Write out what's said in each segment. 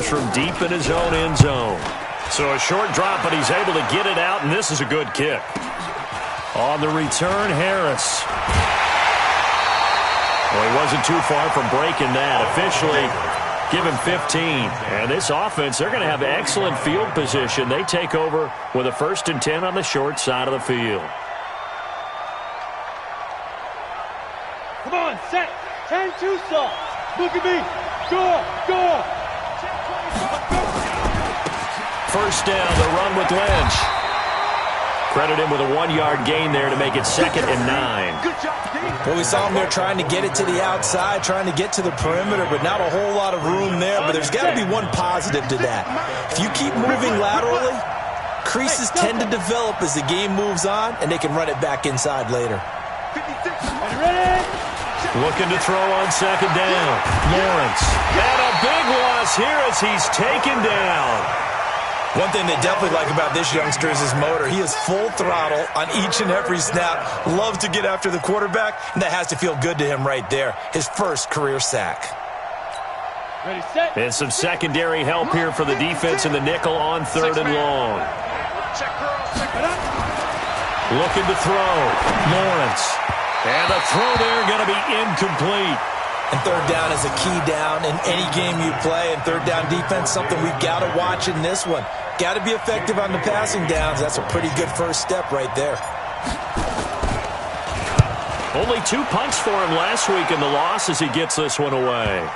from deep in his own end zone. So a short drop, but he's able to get it out, and this is a good kick. On the return, Harris. Well, he wasn't too far from breaking that. Officially, give him 15. And this offense, they're going to have excellent field position. They take over with a 1st and 10 on the short side of the field. Come on, set. 10-2 stop. Look at me. Go. First down, the run with Lynch. Credit him with a 1-yard gain there to make it 2nd and 9. Good job, Dave. Well, we saw him there trying to get it to the outside, trying to get to the perimeter, but not a whole lot of room there. But there's got to be one positive to that. If you keep moving laterally, creases tend to develop as the game moves on, and they can run it back inside later. 56. Ready? Looking to throw on 2nd down. Lawrence. And a big loss here as he's taken down. One thing they definitely like about this youngster is his motor. He is full throttle on each and every snap. Loves to get after the quarterback, and that has to feel good to him right there. His first career sack. Ready, set. And some secondary help here for the defense in the nickel on 3rd and long. Looking to throw. Lawrence. And the throw there going to be incomplete. And 3rd down is a key down in any game you play. And 3rd down defense, something we've got to watch in this one. Got to be effective on the passing downs. That's a pretty good first step right there. Only 2 punts for him last week in the loss as he gets this one away.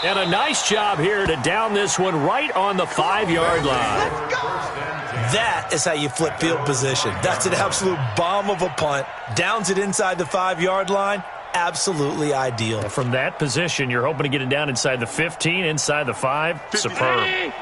And a nice job here to down this one right on the 5-yard line. That is how you flip field position. That's an absolute bomb of a punt. Downs it inside the 5-yard line. Absolutely ideal. From that position, you're hoping to get it down inside the 15, inside the 5. Superb.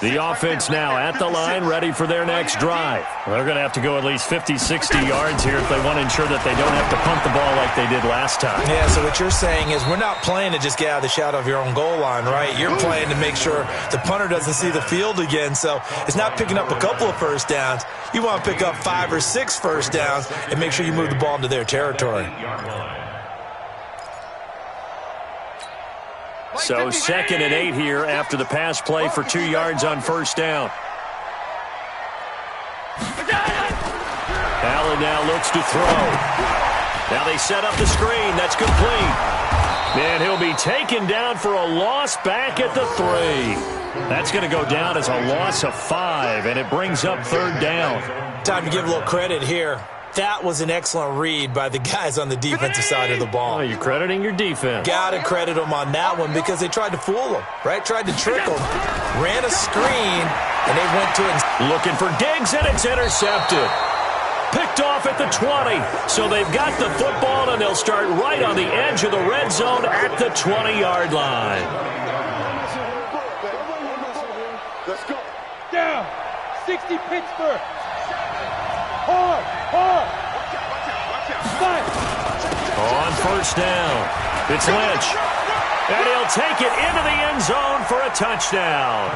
The offense now at the line, ready for their next drive. Well, they're going to have to go at least 50, 60 yards here if they want to ensure that they don't have to punt the ball like they did last time. Yeah, so what you're saying is we're not playing to just get out of the shadow of your own goal line, right? You're playing to make sure the punter doesn't see the field again. So it's not picking up a couple of first downs. You want to pick up 5 or 6 first downs and make sure you move the ball into their territory. So 2nd and 8 here after the pass play for 2 yards on 1st down. Allen now looks to throw. Now they set up the screen. That's complete. And he'll be taken down for a loss back at the 3. That's going to go down as a loss of 5, and it brings up 3rd down. Time to give a little credit here. That was an excellent read by the guys on the defensive side of the ball. Oh, you're crediting your defense. Got to credit them on that one because they tried to fool them, right? Tried to trick them. Ran a screen, and they went to it. Looking for Diggs, and it's intercepted. Picked off at the 20. So they've got the football, and they'll start right on the edge of the red zone at the 20-yard line. Let's go. Down. 60 Pittsburgh. Hard. On 1st down, it's Lynch. And he'll take it into the end zone for a touchdown.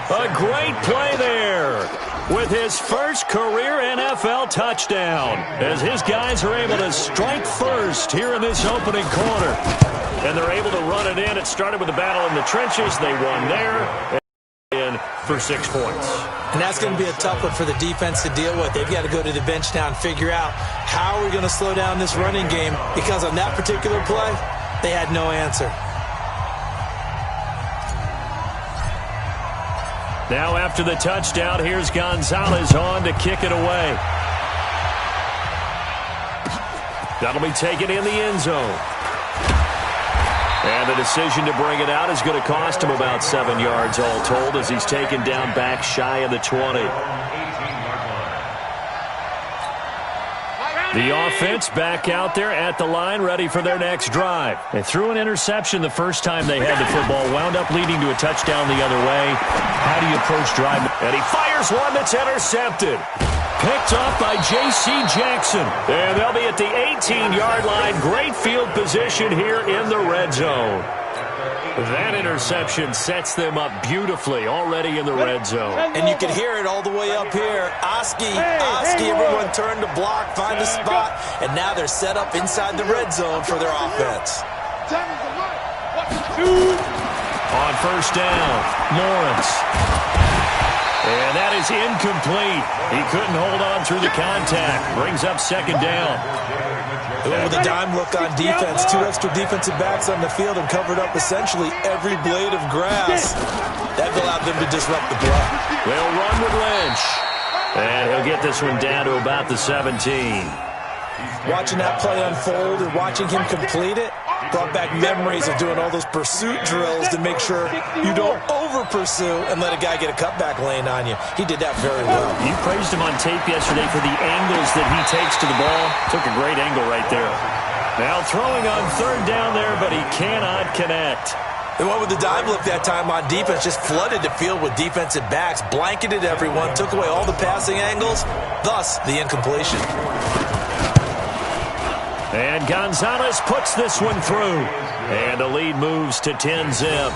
A great play there with his first career NFL touchdown as his guys are able to strike first here in this opening quarter. And they're able to run it in. It started with a battle in the trenches. They won there. In for 6 points. And that's going to be a tough one for the defense to deal with. They've got to go to the bench now and figure out how are we going to slow down this running game, because on that particular play, they had no answer. Now after the touchdown, here's Gonzalez on to kick it away. That'll be taken in the end zone. And the decision to bring it out is going to cost him about 7 yards all told as he's taken down back shy of the 20. The offense back out there at the line, ready for their next drive. They threw an interception the first time they had the football, wound up leading to a touchdown the other way. How do you approach drive? And he fires one that's intercepted. Picked off by J.C. Jackson. And they'll be at the 18-yard line. Great field position here in the red zone. That interception sets them up beautifully already in the red zone. And you can hear it all the way up here. Oski, everyone turned to block, find a spot, and now they're set up inside the red zone for their offense. first down. Lawrence. And that is incomplete. He couldn't hold on through the contact. Brings up second down. With a dime look on defense, 2 extra defensive backs on the field and covered up essentially every blade of grass. That allowed them to disrupt the play. They'll run with Lynch. And he'll get this one down to about the 17. Watching that play unfold and watching him complete it brought back memories of doing all those pursuit drills to make sure you don't over-pursue and let a guy get a cutback lane on you. He did that very well. You praised him on tape yesterday for the angles that he takes to the ball. Took a great angle right there. Now throwing on third down there, but he cannot connect. The one with the dime look that time on defense just flooded the field with defensive backs, blanketed everyone, took away all the passing angles, thus the incompletion. And Gonzalez puts this one through. And the lead moves to 10-zip.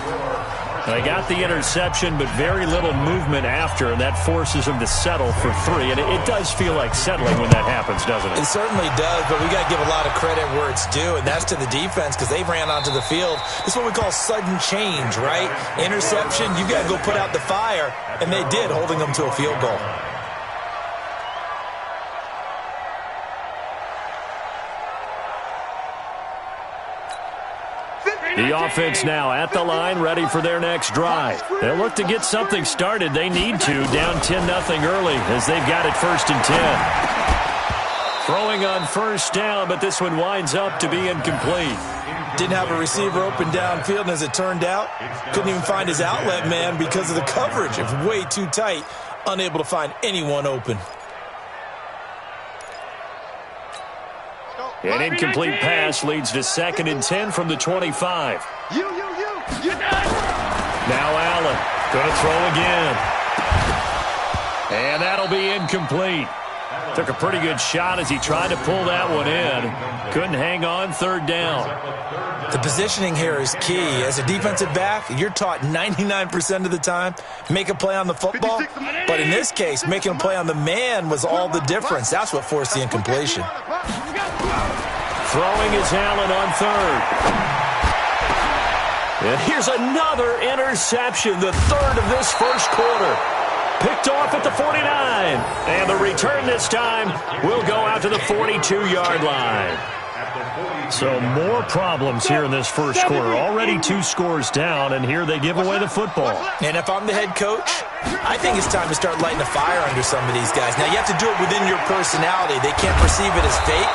They got the interception, but very little movement after, and that forces them to settle for 3. And it does feel like settling when that happens, doesn't it? It certainly does, but we got to give a lot of credit where it's due, and that's to the defense because they ran onto the field. This is what we call sudden change, right? Interception, you got to go put out the fire, and they did, holding them to a field goal. The offense now at the line, ready for their next drive. They'll look to get something started. They need to, down 10-0 early as they've got it 1st and 10. Throwing on first down, but this one winds up to be incomplete. Didn't have a receiver open downfield, and as it turned out, couldn't even find his outlet man because of the coverage. It was way too tight, unable to find anyone open. An incomplete pass leads to 2nd and 10 from the 25. Now Allen going to throw again. And that'll be incomplete. Took a pretty good shot as he tried to pull that one in. Couldn't hang on, 3rd down. The positioning here is key. As a defensive back, you're taught 99% of the time, make a play on the football. But in this case, making a play on the man was all the difference. That's what forced the incompletion. Throwing is Allen on 3rd. And here's another interception, the 3rd of this first quarter. Picked off at the 49. And the return this time will go out to the 42-yard line. So more problems here in this first quarter. Already 2 scores down, and here they give away the football. And if I'm the head coach, I think it's time to start lighting a fire under some of these guys. Now, you have to do it within your personality. They can't perceive it as fake.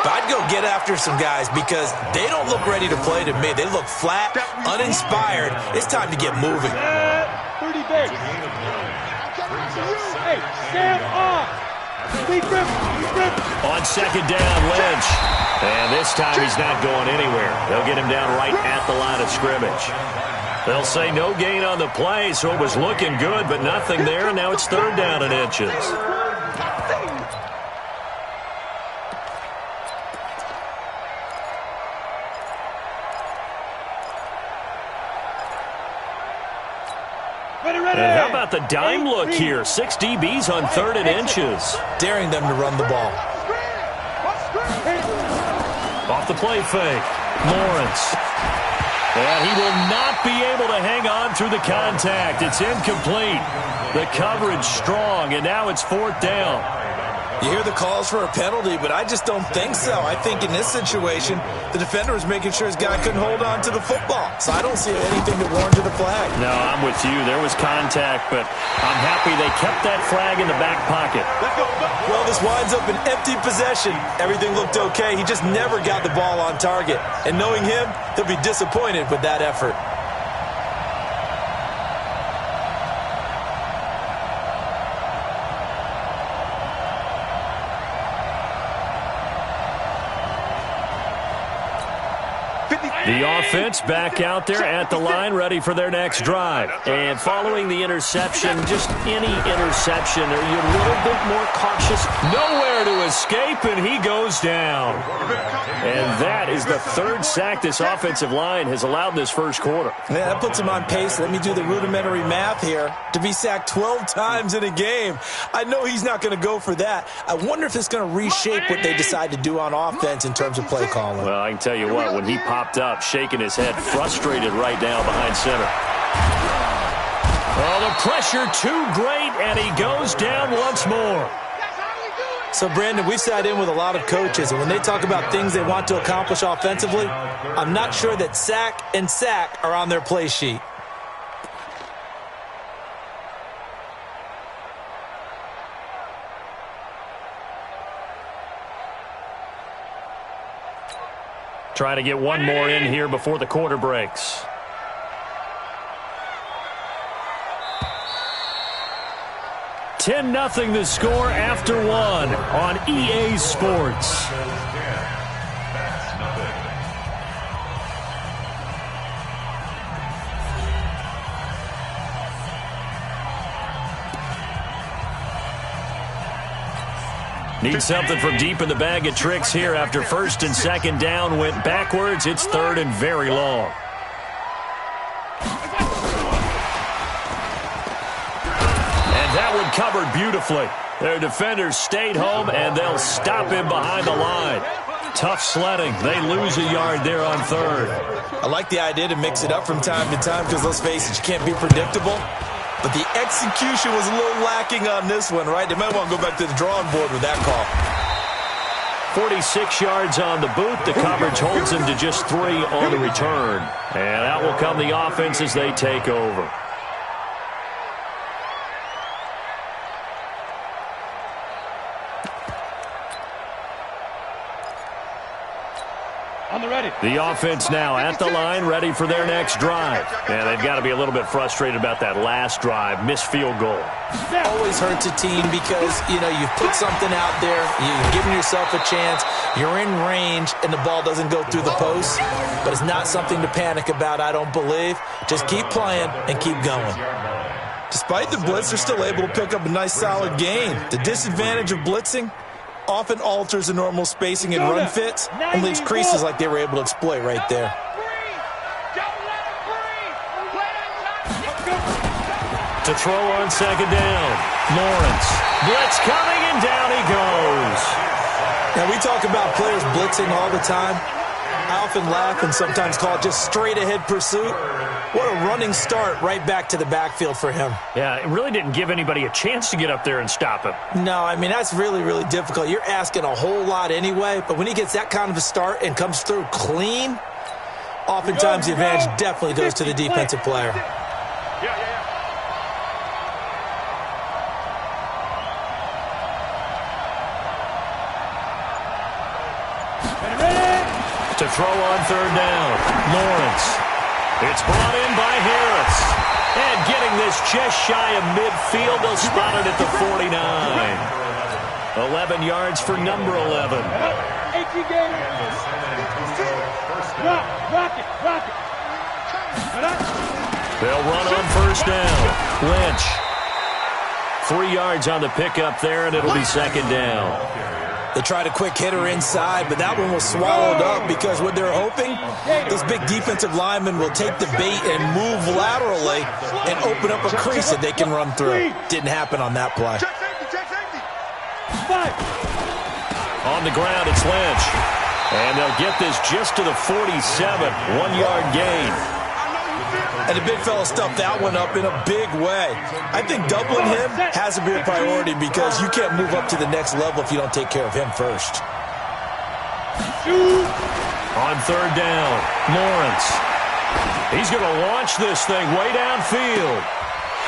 But I'd go get after some guys because they don't look ready to play to me. They look flat, uninspired. It's time to get moving. 30 base. Hey, stand off. On 2nd down, Lynch. And this time he's not going anywhere. They'll get him down right at the line of scrimmage. They'll say no gain on the play, so it was looking good, but nothing there, and now it's 3rd down and inches. And how about the dime look here? 6 DBs on 3rd and inches. Daring them to run the ball. Off the play fake. Lawrence. And he will not be able to hang on through the contact. It's incomplete. The coverage strong, and now it's 4th down. You hear the calls for a penalty, but I just don't think so. I think in this situation, the defender was making sure his guy couldn't hold on to the football. So I don't see anything to warrant the flag. No, I'm with you. There was contact, but I'm happy they kept that flag in the back pocket. Well, this winds up an empty possession. Everything looked okay. He just never got the ball on target. And knowing him, he'll be disappointed with that effort. The offense back out there at the line, ready for their next drive. And following the interception, just any interception, are you a little bit more cautious? Nowhere to escape, and he goes down. And that is the 3rd sack this offensive line has allowed this first quarter. Yeah, that puts him on pace. Let me do the rudimentary math here. To be sacked 12 times in a game, I know he's not going to go for that. I wonder if it's going to reshape what they decide to do on offense in terms of play calling. Well, I can tell you what, when he popped up, shaking his head, frustrated right now behind center. Oh, the pressure too great, and he goes down once more. So, Brandon, we've sat in with a lot of coaches, and when they talk about things they want to accomplish offensively, I'm not sure that sack and sack are on their play sheet. Try to get one more in here before the quarter breaks. $10-0 the score after one on EA Sports. Need something from deep in the bag of tricks here after first and second down went backwards. It's third and very long. That one covered beautifully. Their defenders stayed home, and they'll stop him behind the line. Tough sledding. They lose a yard there on third. I like the idea to mix it up from time to time because, let's face it, you can't be predictable. But the execution was a little lacking on this one, right? They might want to go back to the drawing board with that call. 46 yards on the boot. The coverage holds him to just 3 on the return. And out will come the offense as they take over. The offense now at the line, ready for their next drive. And they've got to be a little bit frustrated about that last drive, missed field goal. Always hurts a team because, you've put something out there, you've given yourself a chance, you're in range, and the ball doesn't go through the post. But it's not something to panic about, I don't believe. Just keep playing and keep going. Despite the blitz, they're still able to pick up a nice, solid gain. The disadvantage of blitzing often alters the normal spacing and run fits and leaves creases like they were able to exploit right there. To throw on second down. Lawrence. Blitz coming, and down he goes. Now, we talk about players blitzing all the time. I often laugh and sometimes call it just straight-ahead pursuit. What a running start right back to the backfield for him. Yeah, it really didn't give anybody a chance to get up there and stop him. No, that's really, really difficult. You're asking a whole lot anyway, but when he gets that kind of a start and comes through clean, oftentimes the advantage definitely goes to the defensive player. To throw on third down. Lawrence. It's brought in by Harris. And getting this just shy of midfield, they'll spot it at the 49. 11 yards for number 11. They'll run on first down. Lynch. 3 yards on the pickup there, and it'll be second down. They tried a quick hitter inside, but that one was swallowed up because what they're hoping, those big defensive linemen will take the bait and move laterally and open up a crease that they can run through. Didn't happen on that play. On the ground, it's Lynch. And they'll get this just to the 47, 1-yard gain. And the big fella stuffed that one up in a big way. I think doubling him has to be a priority because you can't move up to the next level if you don't take care of him first. On third down, Lawrence. He's going to launch this thing way downfield.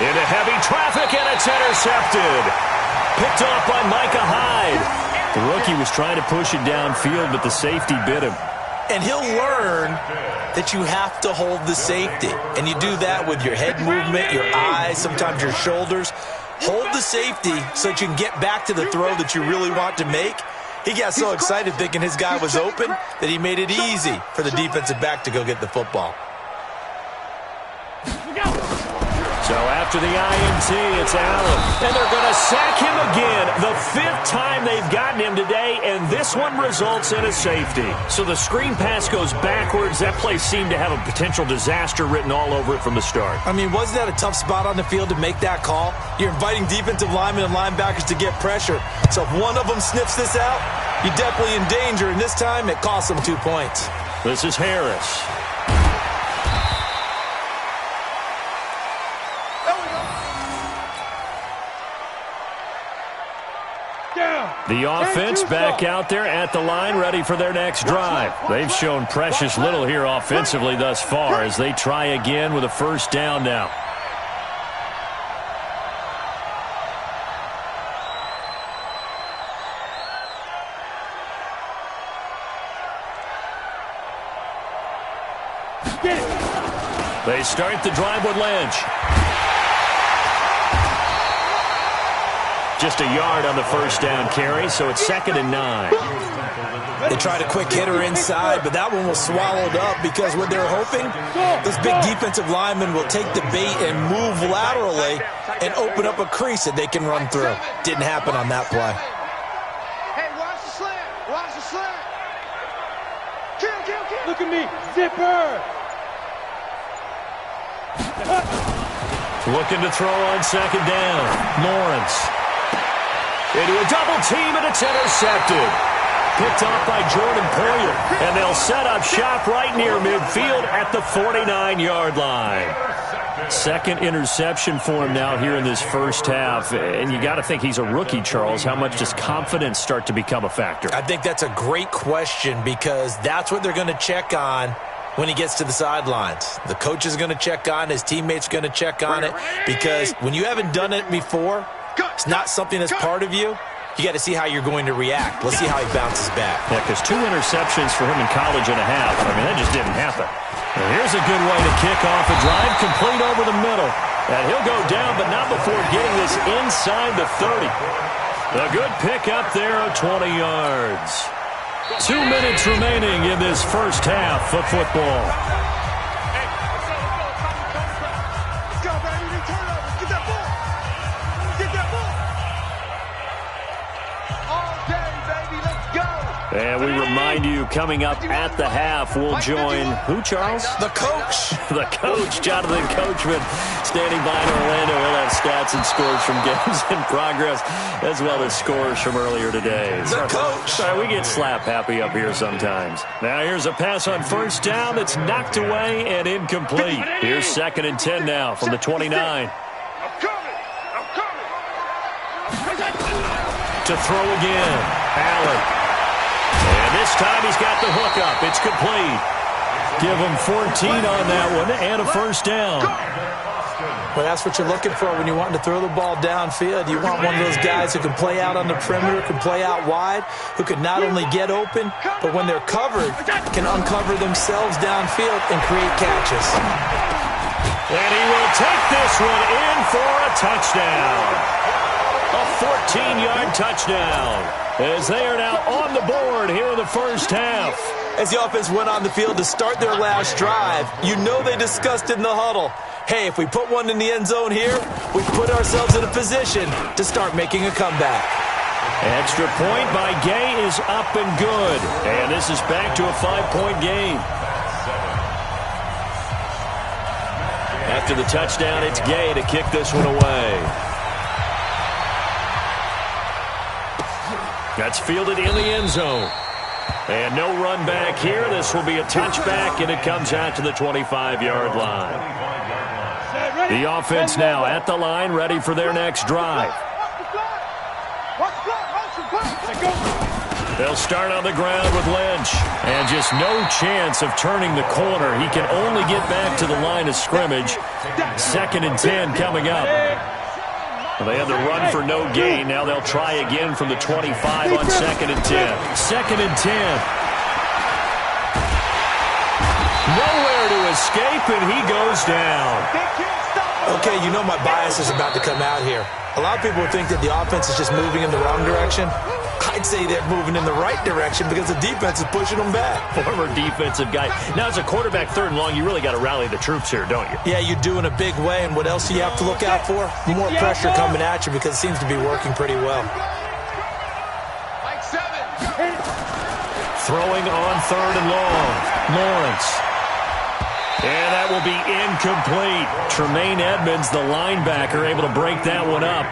Into heavy traffic, and it's intercepted. Picked off by Micah Hyde. The rookie was trying to push it downfield, but the safety bit him. And he'll learn that you have to hold the safety. And you do that with your head movement, your eyes, sometimes your shoulders. Hold the safety so that you can get back to the throw that you really want to make. He got so excited thinking his guy was open that he made it easy for the defensive back to go get the football. So after the INT, it's Allen. And they're going to sack him again. The 5th time they've gotten him today, and this one results in a safety. So the screen pass goes backwards. That play seemed to have a potential disaster written all over it from the start. Wasn't that a tough spot on the field to make that call? You're inviting defensive linemen and linebackers to get pressure. So if one of them sniffs this out, you're definitely in danger, and this time it costs them 2 points. This is Harris. The offense back out there at the line, ready for their next drive. They've shown precious little here offensively thus far as they try again with a first down now. They start the drive with Lynch. Just a yard on the first down carry, so it's 2nd and 9. They tried a quick hitter inside, but that one was swallowed up because what they're hoping, this big defensive lineman will take the bait and move laterally and open up a crease that they can run through. Didn't happen on that play. Hey, watch the slant. Watch the slant. Kill. Look at me. Zipper. Looking to throw on 2nd down. Lawrence. Into a double team, and it's intercepted. Picked off by Jordan Poyer. And they'll set up shop right near midfield at the 49-yard line. 2nd interception for him now here in this first half. And you got to think he's a rookie, Charles. How much does confidence start to become a factor? I think that's a great question because that's what they're going to check on when he gets to the sidelines. The coach is going to check on, his teammates are going to check on it, because when you haven't done it before, it's not something that's part of you. You got to see how you're going to react. Let's see how he bounces back. Yeah, because 2 interceptions for him in college and a half. I mean, that just didn't happen. And here's a good way to kick off a drive, complete over the middle. And he'll go down, but not before getting this inside the 30. A good pick up there of 20 yards. 2 minutes remaining in this first half of football. Let's go, baby. New turnovers. Get that ball. Get that ball. All day, baby. Let's go. And we remind you, coming up at the half, we'll join who, Charles? The coach. The coach, Jonathan Coachman, standing by in Orlando. He'll have stats and scores from games in progress, as well as scores from earlier today. The coach. Sorry, we get slap happy up here sometimes. Now here's a pass on first down that's knocked away and incomplete. Here's 2nd and 10 now from the 29. I'm coming. To throw again, Allen. And this time he's got the hook up. It's complete. Give him 14 on that one and a first down. Well, that's what you're looking for when you're wanting to throw the ball downfield. You want one of those guys who can play out on the perimeter, can play out wide, who can not only get open, but when they're covered, can uncover themselves downfield and create catches. And he will take this one in for a touchdown. A 14-yard touchdown, as they are now on the board here in the first half. As the offense went on the field to start their last drive, you know they discussed in the huddle, hey, if we put one in the end zone here, we put ourselves in a position to start making a comeback. Extra point by Gay is up and good. And this is back to a 5-point game. After the touchdown, it's Gay to kick this one away. That's fielded in the end zone. And no run back here. This will be a touchback, and it comes out to the 25-yard line. The offense now at the line, ready for their next drive. They'll start on the ground with Lynch. And just no chance of turning the corner. He can only get back to the line of scrimmage. 2nd and 10 coming up. Well, they had the run for no gain. Now they'll try again from the 25 on 2nd and 10. 2nd and 10. Nowhere to escape, and he goes down. Okay, you know my bias is about to come out here. A lot of people think that the offense is just moving in the wrong direction. I'd say they're moving in the right direction because the defense is pushing them back. Former defensive guy. Now, as a quarterback 3rd and long, you really got to rally the troops here, don't you? Yeah, you do in a big way, and what else do you have to look out for? More pressure coming at you because it seems to be working pretty well. Throwing on 3rd and long. Lawrence. And that will be incomplete. Tremaine Edmonds, the linebacker, able to break that one up.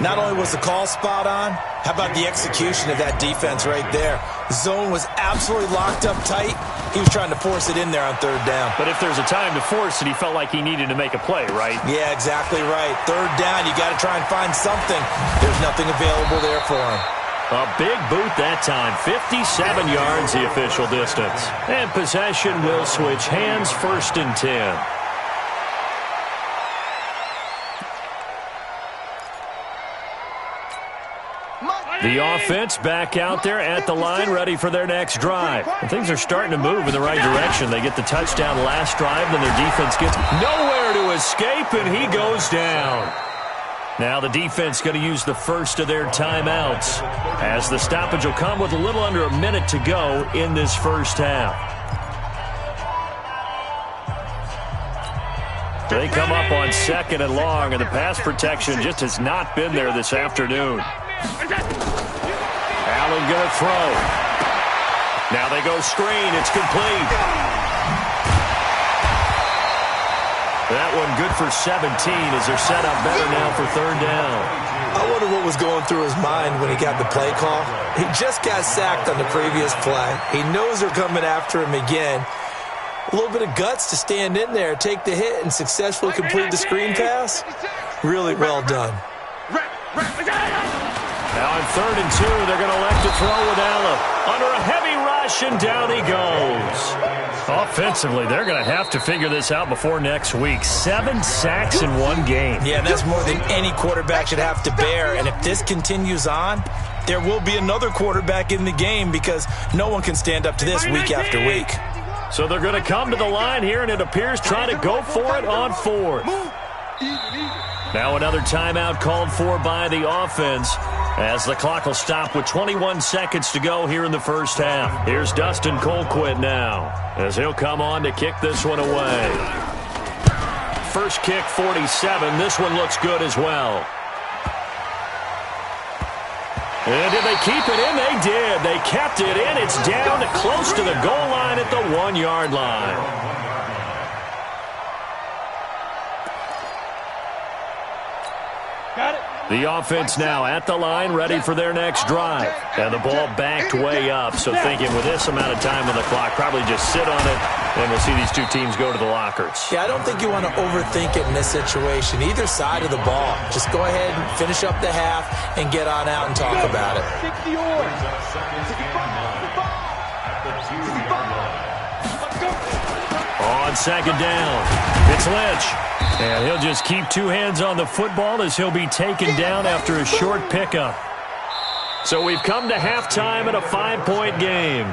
Not only was the call spot on, how about the execution of that defense right there? The zone was absolutely locked up tight. He was trying to force it in there on 3rd down. But if there's a time to force it, he felt like he needed to make a play, right? Yeah, exactly right. 3rd down, you got to try and find something. There's nothing available there for him. A big boot that time. 57 yards the official distance. And possession will switch hands, 1st and 10. The offense back out there at the line, ready for their next drive. And things are starting to move in the right direction. They get the touchdown last drive, then their defense gets nowhere to escape, and he goes down. Now the defense going to use the first of their timeouts, as the stoppage will come with a little under a minute to go in this first half. They come up on 2nd and long, and the pass protection just has not been there this afternoon. Allen going to throw. Now they go screen. It's complete. That one good for 17 as they're set up better now for 3rd down. I wonder what was going through his mind when he got the play call. He just got sacked on the previous play. He knows they're coming after him again. A little bit of guts to stand in there, take the hit, and successfully complete the screen pass. Really well done. Now on 3rd and 2, they're going to elect to throw with Allen. Under a heavy rush, and down he goes. Offensively, they're going to have to figure this out before next week. 7 sacks in one game. Yeah, that's more than any quarterback should have to bear. And if this continues on, there will be another quarterback in the game because no one can stand up to this week after week. So they're going to come to the line here, and it appears trying to go for it on 4th. Now another timeout called for by the offense, as the clock will stop with 21 seconds to go here in the first half. Here's Dustin Colquitt now, as he'll come on to kick this one away. First kick, 47. This one looks good as well. And did they keep it in? They did. They kept it in. It's down to close to the goal line at the 1-yard line. Got it. The offense now at the line, ready for their next drive. And the ball backed way up, so thinking with this amount of time on the clock, probably just sit on it, and we'll see these two teams go to the lockers. Yeah, I don't think you want to overthink it in this situation. Either side of the ball. Just go ahead and finish up the half and get on out and talk about it. 60 yards. On 2nd down, it's Lynch. And he'll just keep 2 hands on the football as he'll be taken down after a short pickup. So we've come to halftime in a 5-point game.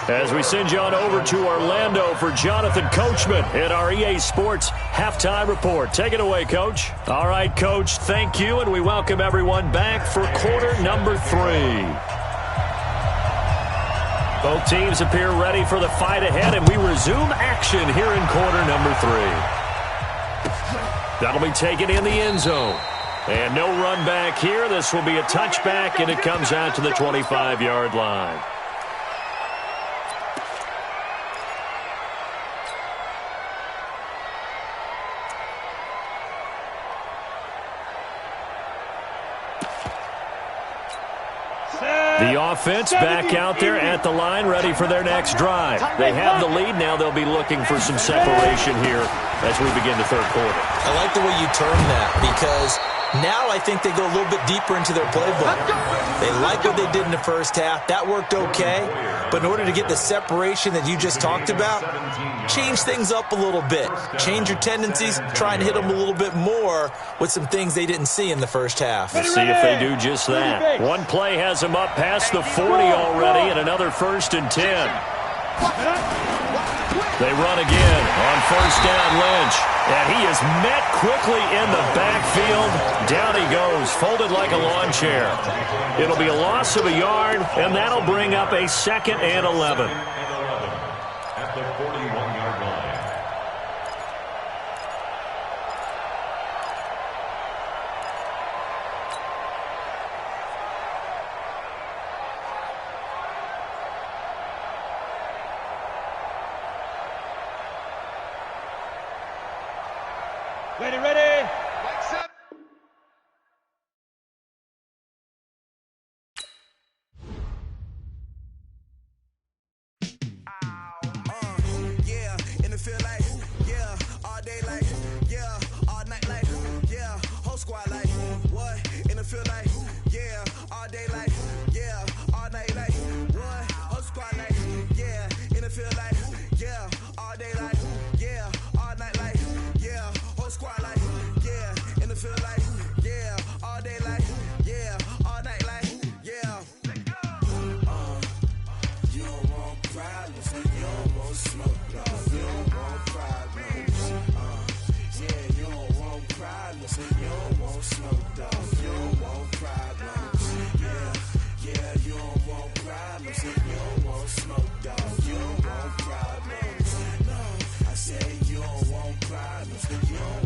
As we send you on over to Orlando for Jonathan Coachman at our EA Sports Halftime Report. Take it away, Coach. All right, Coach, thank you, and we welcome everyone back for quarter number 3. Both teams appear ready for the fight ahead, and we resume action here in quarter number 3. That'll be taken in the end zone. And no run back here. This will be a touchback, and it comes out to the 25-yard line. The offense back out there at the line, ready for their next drive. They have the lead. Now they'll be looking for some separation here as we begin the 3rd quarter. I like the way you term that because now I think they go a little bit deeper into their playbook. They like what they did in the first half. That worked okay. But in order to get the separation that you just talked about, change things up a little bit. Change your tendencies. Try and hit them a little bit more with some things they didn't see in the first half. Let's see if they do just that. One play has them up past the 40 already, and another 1st and 10. They run again on 1st down, Lynch. And he is met quickly in the backfield. Down he goes, folded like a lawn chair. It'll be a loss of a yard, and that'll bring up a 2nd and 11. At the 41-yard line. Ready, ready. Yeah, in the field like, yeah, all day like, yeah, all night like, yeah, whole squad like, what? In the field like, yeah, all day like, yeah, problems. You don't want smoke, dog. You don't want problems. Yeah, you don't want problems. You don't want smoke, dog. You don't want problems. No, I said you don't want problems. You don't